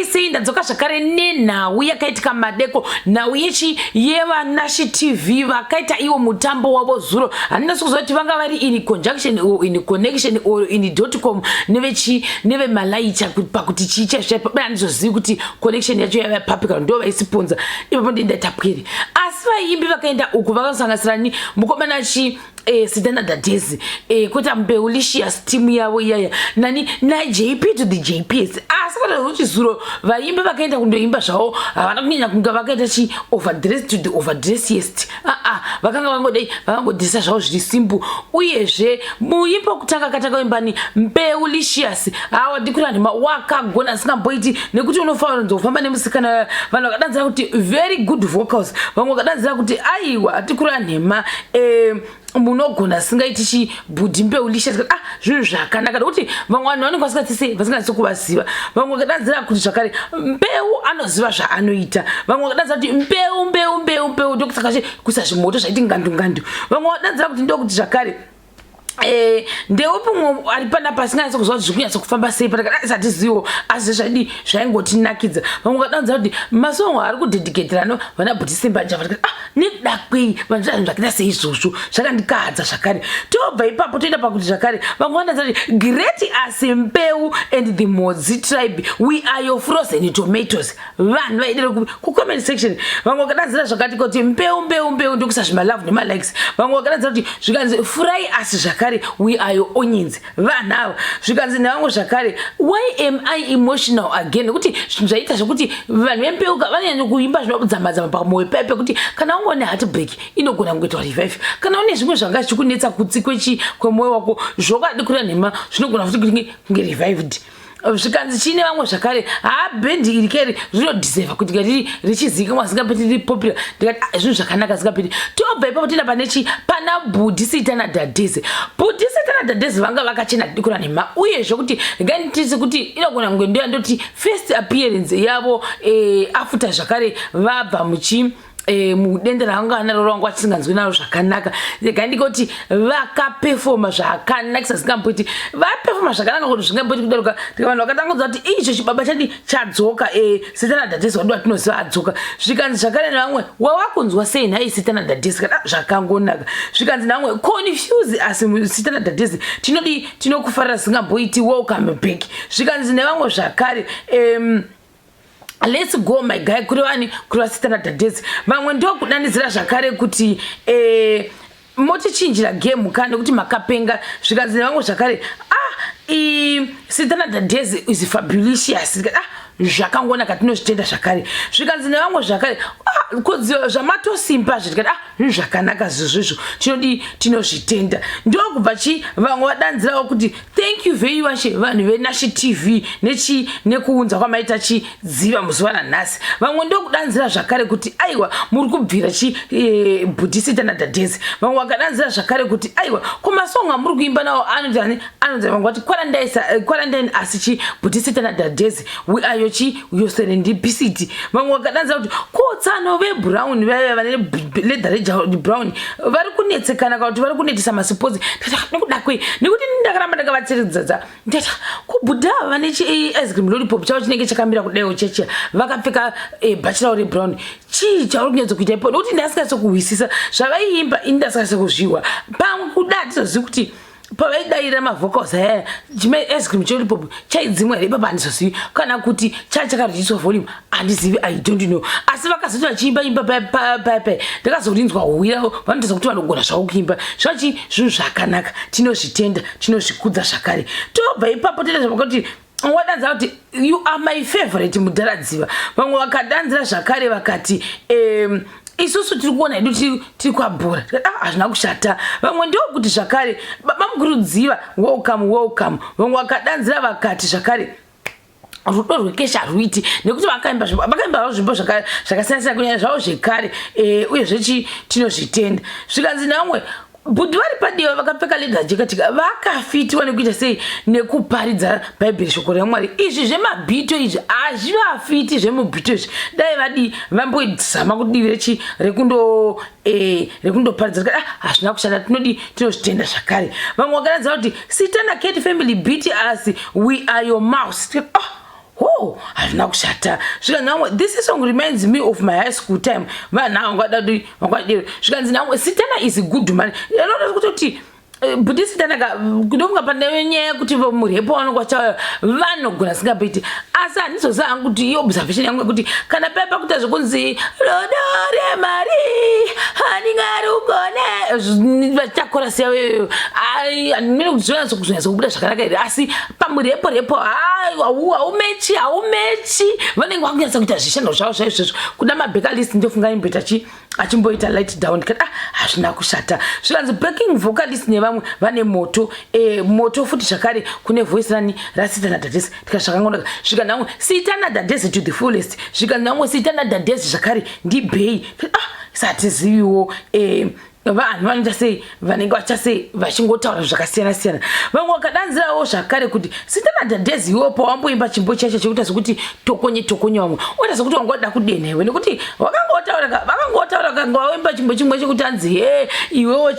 sei ndadzoka zvakare nenhau yakaitika madeko, nhau yechi yeva NashTv vakaita iwo mutambo wavo zuro. Handina kuzwa kuti vanga vari in conjunction or in connection or in .com neve Malaita pakuti chicha zvipa handizozivi kuti connection yacho yava papika ndo vaisiponza. Ipapo ndindatapwiri. Asi vaimbi vakaenda uku vakasanganisira ni mukomana chi Sidana Dadezi kuti Mbeu licious team yavo iyaya nani na JP to the JPS. Asi kana uchi zuro vaimbi vakaenda kundoimba zvavo havana kunyanya kunga vakaita chi overdress to the overdressiest. Vakanga vangodhisa zvavo zviri simple. Uyezve muimba kutanga katakaimba ni Mbeu licious ndikura nhema wakagona asingamboiti nekuti unofanira kuzofamba nemusikana vanhu vakadanzira kuti very good vocals, vamwe vakadanzira kuti aiwa atikura nhema munogona singaiti chi budhi Mbeu licious. Zvinhu zvakanaka nekuti vamwe vanhu vanenge vasingatsi kuvaziva. Vamwe vakadanzira kuti zvakare Mbeu anoziva zvaanoita. Vamwe vakadanzira kuti Mbeu ndokusaka kuisa zvimoto zvaiti ngandu. Vamwe vakadanzira kuti ndokuti zvakare ndeupi umwe ari panapa asinganyatsi kuzva kuti zvikunyatsa kufamba sei patatizivo asi zvaingotinakidza. Vamwe vakadanzira kuti masongo ari kudhedhiketerano vana Bhutisimba Java nekuda kwei vanhu zvinhu zvakaita seizvozvo zvakandikadza zvakare. Tobva ipapo toenda pakuti zvakare vamwe vakadanzira kuti great as Mbeu and the Modzi tribe, we are your frozen tomatoes. Vanhu vaidere kucomment section. Vamwe vakadanzira zvakati kuti Mbeu ndokusa zvimalove nemalikes. Vamwe vakadanzira kuti zvikanzi fry as zvakare we are your onions. Vanhu ava zvikanzi nevamwe zvakare why am I emotional again, kuti zvinhu zvaita zvokuti vanhu vembeu vanonyanya kuimba zvinokudzamadzama pamoyo pepe kuti kana ungone heartbreak inogona kungoitwa revive. Kana une zvimwe zvanga zvichikunetsa kutsi kwemwoyo wako zvokadi kura nhema zvinogona futi kunge revived. Zvikanzi chine vamwe zvakare bhendi iri keri rinodhiserva kuti riri richizivikanwa zingapeti riri popular. Ndikati zvinhu zvakanaka zingapeti. Tobva ipapo tienda pana Budhisitana Dadezi. Budhisitana Dadezi vanga vakachena dikura nhema uyezve kuti nganitisi kuti inogona kunge ndoti first appearance yavo after zvakare vabva mudende ranga anaro rangu achisinganzwi naro zvakanaka. Ndikati vakaperforma zvakanakisa zingamboti vaperforma zvakanaka kuti zvingamboti kudaruka vanhu vakatangodza kuti icho chibaba chadi chadzoka Sitana Dadezi wadu watinoziva adzoka. Zvikanzi zvakare nevamwe wawakunzwa sei nhai Sitana Dadezi zvakangonaka. Zvikanzi nevamwe confuse asi Sitana Dadezi tinokufarira singamboiti welcome back. Zvikanzi nevamwe zvakare let's go my guy kuri Sitana Dadezi. Vamwe ndokudanidzira zvakare kuti motichinjira game kana kuti makapenga. Zvikanzi nevamwe zvakare Sitana Dadezi is fabulous. Zvakangonaka tinozvitenda zvakare. Zvikanzi nevamwe zvakare zvamatosimba zvikati zvakanaka zvizvizvo tinozvitenda. Ndokubva vamwe vadanzirawo kuti thank you very much vanhu veNashTv nekuunza kwamaita chidziva muzuva ranhasi. Vamwe ndokudanzira zvakare kuti aiwa muri kubvira Budhisitana Dadezi. Vamwe vakadanzira zvakare kuti aiwa kumasongo amuri kuimba nawo anonzi vamwe vati quarantine asi Budhisitana Dadezi we are your serendipity. Vamwe vakadanzira kuti kotsano veBrown vane leather brown vari kunetsekana kuti vari kunetisa masipotsi. Nekuda kwei nekuti ndakaramba ndakavatseredza ndati kubudha vane ice cream lollipop chavo chinenge chakamira kudaiwo cheche vakapfeka bachelor rebrown chii chauri kunyatso kuita ipo nekuti ndasingatso kuhwisisa zvavaiimba ini ndasingatso kuzviwa pamwe kuda tizozivi kuti pavaidaira mavocals ice cream lollipop chaidzimwa here ipapa handizozivi kana kuti chakareduced volume handizivi I don't know. Asi vakazoti vachiimba paipai ndakazorinzwa huwira vanotaza kuti vanogona zvavo kuimba zvachi zvinhu zvakanaka tinozvitenda tinozvikudza zvakare. Tobva ipapo toita zvamakuti wadanza kuti you are my favorite mudharadziva. Vamwe vakadanzira zvakare vakati isusu tiri kuona hedu tiri kwabhora hazvina kushata. Vamwe ndokuti zvakare mamukurudziva welcome. Vamwe vakadanzira vakati zvakare rudo rwekesha ruiti nekuti vakaimba zvimbo zvakasiyana kunyanya zvavo zvekare uyezve tinozvitenda. Zvikanzi nevamwe budhi vari padiwa vakapfeka leather jacket vakafitiwa nekuita sei nekuparidza bhaibheri shoko raMwari. Izvi zvemabhito izvi hazvivafiti zvemubhito izvi dai vadi vambodzama kuti rekundoparidza hazvina kushata tinozvitenda zvakare. Vamwe vakadanzira kuti Sitana Cat family beat us we are your mouse. Oh, hazvina kushata. Zvikanzi namwe, this song reminds me of my high school time. Vanhu vangadiro. Zvikanzi namwe, Sitana is good man. Inoda kuti Buddha Sitana kudonga pane nyaya kuti murepo vanokwacha vanogona singapiti. Asi handizoziva hangu kuti iyo observation yangu kuti kana pepa kuita zvokunzi rodore mari handingarugone vachakora seweyo handimiri kuti zvonatsokuzonya kubuda zvakanaka here asi pamurepo haumechi vanenge vakunyatsa kuita zvishando zvavo zvaizvozvo kuda mabeka list ndofunga imbeta achimboita light down kati hazvina kushata. Zvikanzi backing vocalist nevamwe vane moto moto futi zvakare kune voice rani raSitana Dadesi tikazvakangonaka. Zvikanzi namwe Sitana Dadesi to the fullest. Zvikanzi namwe Sitana Dadesi zvakare ndibhei satiziviwo vanhu vanoita sei vanenge vachasei vachingotaura zvakasiyana. Vamwe vakadanzirawo zvakare kuti Sitana Dadesi iwo pawamboimba chimbo chacho chekuita sokuti tokonye vamwe oita sokuti wangoda kudena iwe nekuti vakangotaura kanga waimba chimbo chimwe chekuti anzi iwewo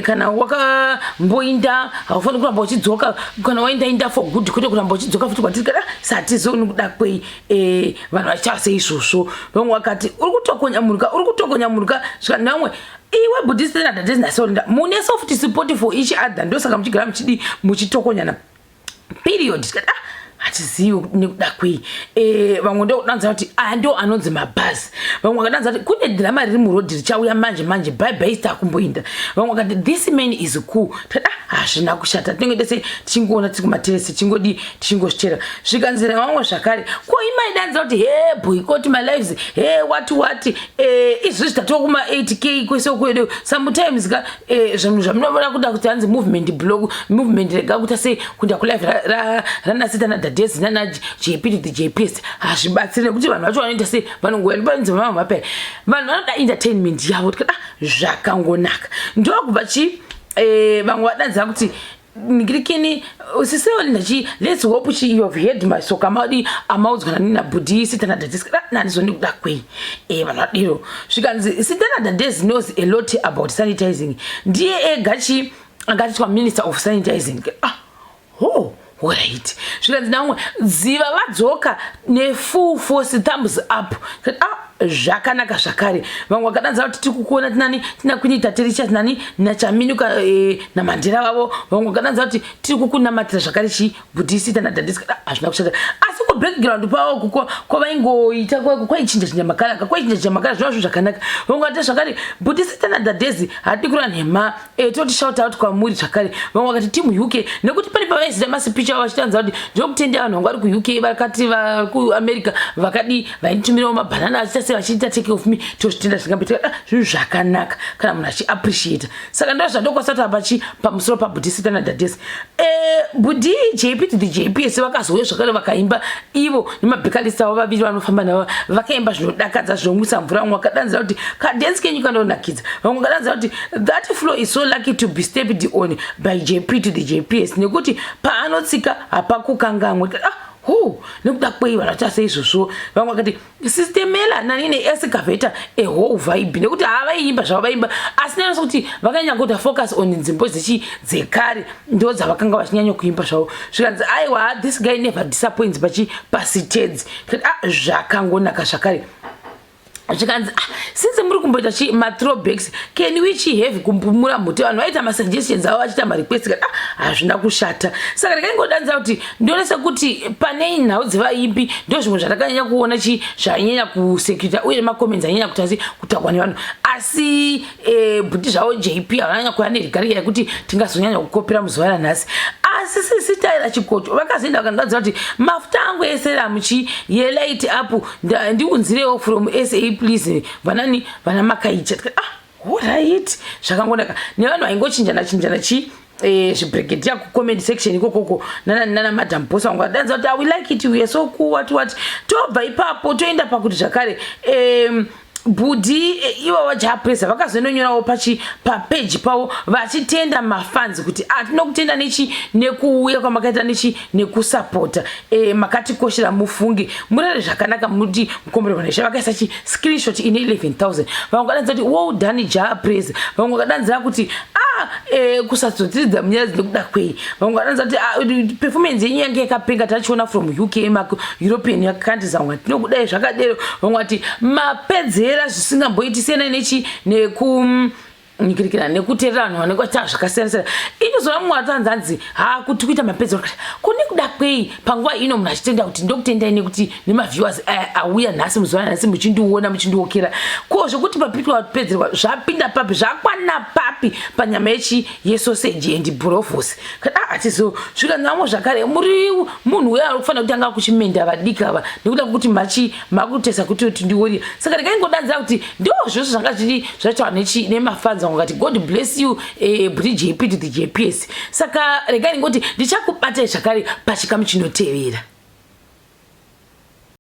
kana wakamboinda haufani kuramba uchidzoka kana wainda for good kwete kuramba uchidzoka futi kwatiri kada satizoni kuda kwei vanhu vachase izvozvo. Vamwe vakati uri kutokonya muruka zvikanzi namwe iwe Buddhist na Dadesi naSolinda mune soft support for each other ndosaka muchigara muchidi muchitokonyana period. Hatizivi nekuda kwei. Vamwe ndokudanza kuti ndo anonzi mabhazi. Vamwe vakadanza kuti kune drama riri murodhi richauya manje bye star kumboinda. Vamwe vakati this man is cool. Hazvina kushata tinenge tese tichingoona tiri kumateresi tichingozvichera. Zvikanzira vamwe zvakare ko imaidanza kuti boycott my lives what izvi zvitatova kuma 8k kwese kwedu sometimes zvinhu zvamunoona kuda kuti hanzi movement rega kuita sei kuenda kulive ranaSitana Dadesi nana JP to the JPS hazvibatsiri nekuti vanhu vacho vanoita sei vanongoenda panzima vamwe vape vanhu vanoda entertainment yavo zvakangonaka ndokubva vamwe vadanza kuti ngirikini usisewoli let's hope you've heard my soka maudi amaudzwa na Buddha Sitana Dadesi nanizoni kuda kwei vanhu vadiro. Zvikanzi Sitana Dadesi knows a lot about sanitizing. Ndiye agatitwa minister of sanitizing. Alright. Zvikanzi namwe ziva vadzoka full force thumbs up. Zvakanaka zvakare. Vamwe vakadanza kuti tiri kukuona tina kunyita tericha nachaminuka namandera vavo. Vamwe vakadanza kuti tiri kukunamatira zvakare Buddha Sitana Dadesi hazvina kushata. Asi ku background pavo kuko kwavaingoita kwaichinja makara zvava zvakanaka. Vamwe vakati zvakare Buddha Sitana Dadesi hati kura nhema toti shout out kwamuri zvakare. Vamwe vakati team UK nekuti pane pavaizita masipicha avo vachitanza kuti ndokutenda vanhu vanga vari ku UK vakati kuAmerica vakadi vainitumirawo mabanana vachita vachiita take off me tozvitenda zvingapita zvinhu zvakanaka kana munhu achiappreciate. Saka ndo zvandokwasata pamusoro paBuddha Sitana Dadesi. Buddha JP to the JPS vakazouya zvakare vakaimba ivo nemabhekalist avo vaviri vanofamba navo vakaimba zvinodakadza zvinomwisa mvura. Vamwe vakadanza kuti kadance kenyu kanonakidza. Vamwe vakadanza kuti that flow is so lucky to be stepped on by JP to the JPS nekuti paanotsika hapakukangamwe. Nekuda kwei vanota seizvozvo. Vamwe vakati systemela nanine excavator whole vibe nekuti havaiimba zvavaimba asi nenosa kuti vakanyanya kuita focus on nzimbo dzekare ndo dzavakanga vachinyanya kuimba zvavo. Zvikanzi aiwa this guy never disappoints pasitedzi. Zvakangonaka zvakare. Zvikanzi since muri kumboita mathrowbacks can we have kumpumura muti vanhu vaita masuggestions avo vachiita marequest hazvina kushata. Saka ndikaingodanza kuti ndionesa kuti pane nhau dzevaimbi ndo zvimwe zvatakanyanya kuona zvanyanya kusecurita uye nemacomments anyanya kutakwa nevanhu asi Buddha zvavo JP havanyanya kuva neregari yekuti tingazonyanya kukopera muzuva ranhasi. Asi sisitaira chikocho vakazoenda vakandaudza kuti mafuta angu eseramu yelight up ndiunzirewo from SA please vana makaita. Alright zvakangonaka nevanhu vaingochinjana zvibregedia kucomment section ikokoko nana madam boss vangu vadanza kuti we like it we are so cool what tobva ipapo toenda pakuti zvakare Buddha ivo Jahprayzah vakazononyorawo papage pavo vachitenda mafans kuti tinokutenda nekuuya kwamakaita nekusapota makatikoshera mufungi murare zvakanaka muti mukomberwa nesha vakaisa screenshot ine 11,000. Vamwe vakadanza kuti well done Jahprayzah. Vamwe vakadanzira kuti kusazodzidza munyaya dzekuda kwei vamwe vanoza kuti performance yenyu yange yakapenga tachiona from UK European countries vamwe tinokudai zvakadero vamwe vati mapedzera zvisingamboiti sena nikirikira nekuteerera vanhu vanekuita zvakasiyana-siyana inozova mumwe watanzanzi kuti kuita mapedzero kune kuda kwei panguva ino munhu achitenda kuti ndokutendai nekuti nemaviewers auya nhasi muzuva nhasi muchindiona muchindiokera ko zvokuti papitwa kupedzerwa zvapinda papi zvakwana papi panyama yesoseji and brovos kana hatizosvika namo zvakare muri munhu uya ari kufanira kuti anga kuchimenda vadiki ava nekuda kuti makutesa kuti tindiori saka rekai kuti ndozvose zvanga zvataura nemafanza ngati God bless you JP to the JPS saka regai ngoti ndichakubatai zvakare pachikamu chinotevera.